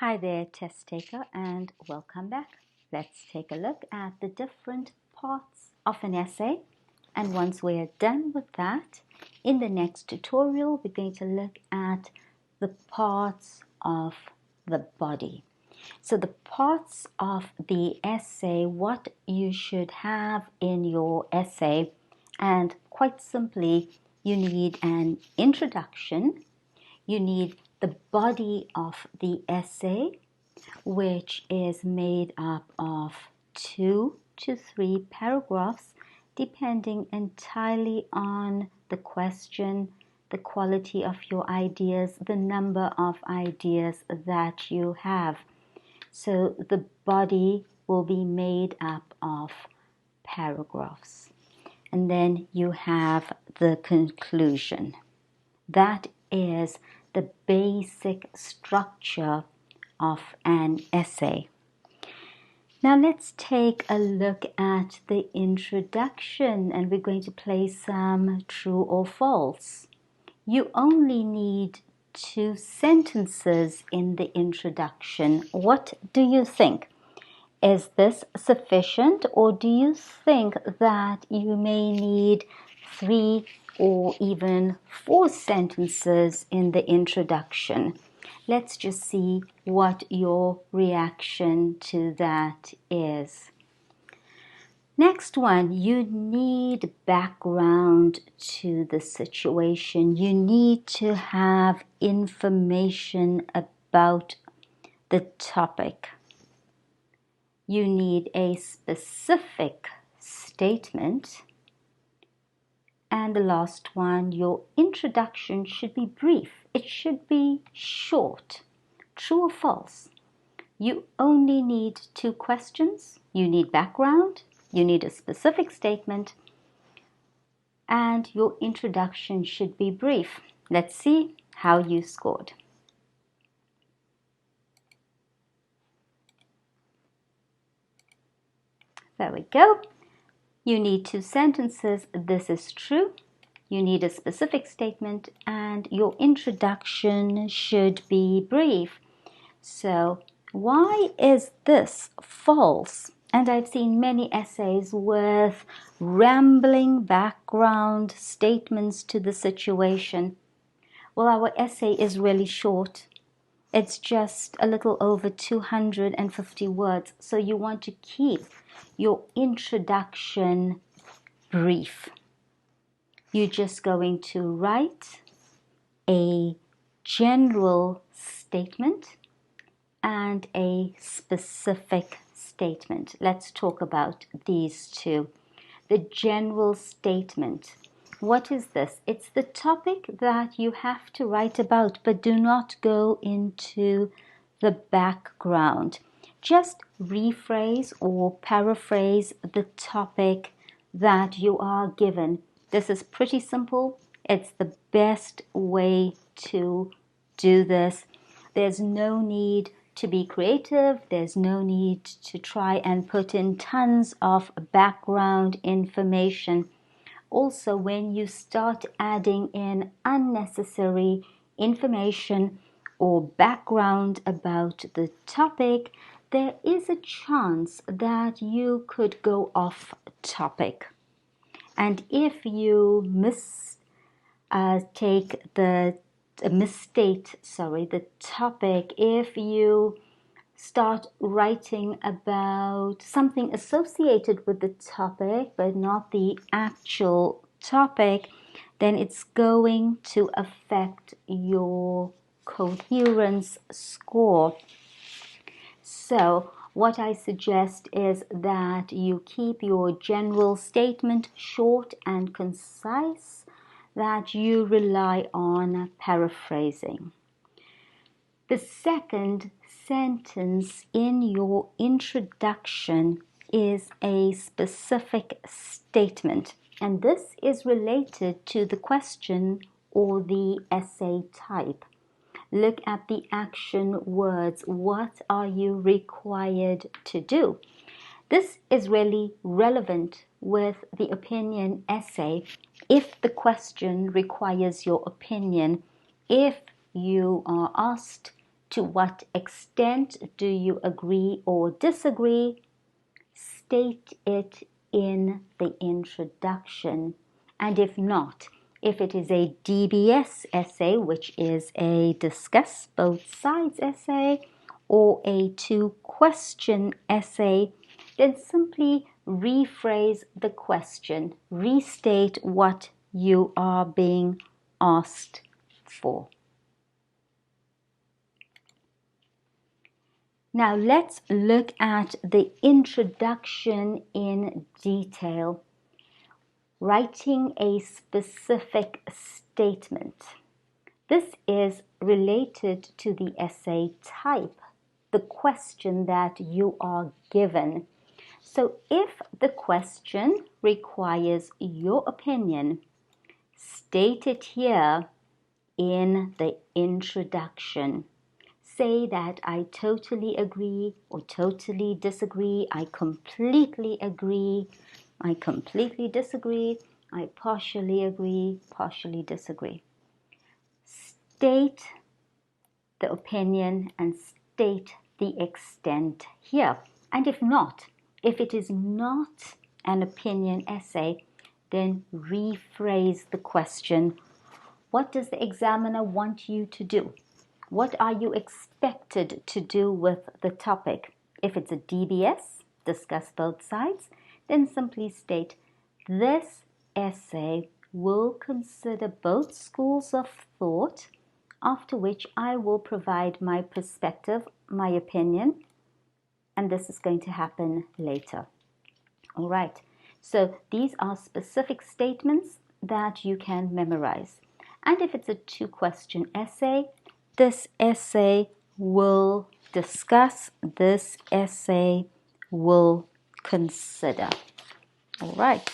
Hi there, test taker, and welcome back. Let's take a look at the different parts of an essay. And once we're done with that, in the next tutorial, we're going to look at the parts of the body. So the parts of the essay, what you should have in your essay, and quite simply, you need an introduction, you need the body of the essay, which is made up of 2 to 3 paragraphs, depending entirely on the question, the quality of your ideas, the number of ideas that you have. So the body will be made up of paragraphs. And then you have the conclusion. That is the basic structure of an essay. Now let's take a look at the introduction, and we're going to play some true or false. You only need 2 sentences in the introduction. What do you think? Is this sufficient, or do you think that you may need 3 or even 4 sentences in the introduction? Let's just see what your reaction to that is. Next one, you need background to the situation. You need to have information about the topic. You need a specific statement. And the last one, your introduction should be brief. It should be short. True or false? You only need 2 questions. You need background. You need a specific statement. And your introduction should be brief. Let's see how you scored. There we go. You need 2 sentences. This is true. You need a specific statement, and your introduction should be brief. So why is this false? And I've seen many essays with rambling background statements to the situation. Well, our essay is really short. It's just a little over 250 words. So you want to keep your introduction brief. You're just going to write a general statement and a specific statement. Let's talk about these 2. The general statement. What is this? It's the topic that you have to write about, but do not go into the background. Just rephrase or paraphrase the topic that you are given. This is pretty simple. It's the best way to do this. There's no need to be creative. There's no need to try and put in tons of background information. Also, when you start adding in unnecessary information or background about the topic, there is a chance that you could go off topic. And if you mistake the topic, if you start writing about something associated with the topic but not the actual topic, then it's going to affect your coherence score. So what I suggest is that you keep your general statement short and concise, that you rely on paraphrasing. The second sentence in your introduction is a specific statement, and this is related to the question or the essay type. Look at the action words. What are you required to do? This is really relevant with the opinion essay if the question requires your opinion, if you are asked To what extent do you agree or disagree? State it in the introduction. And if not, if it is a DBS essay, which is a discuss both sides essay, or a 2-question essay, then simply rephrase the question, restate what you are being asked for. Now let's look at the introduction in detail. Writing a specific statement. This is related to the essay type, the question that you are given. So if the question requires your opinion, state it here in the introduction. Say that I totally agree or totally disagree, I completely agree, I completely disagree, I partially agree, partially disagree. State the opinion and state the extent here. And if not, if it is not an opinion essay, then rephrase the question. What does the examiner want you to do? What are you expected to do with the topic? If it's a DBS, discuss both sides, then simply state, this essay will consider both schools of thought, after which I will provide my perspective, my opinion, and this is going to happen later. All right, so these are specific statements that you can memorize. And if it's a 2-question essay, this essay will discuss, this essay will consider. All right.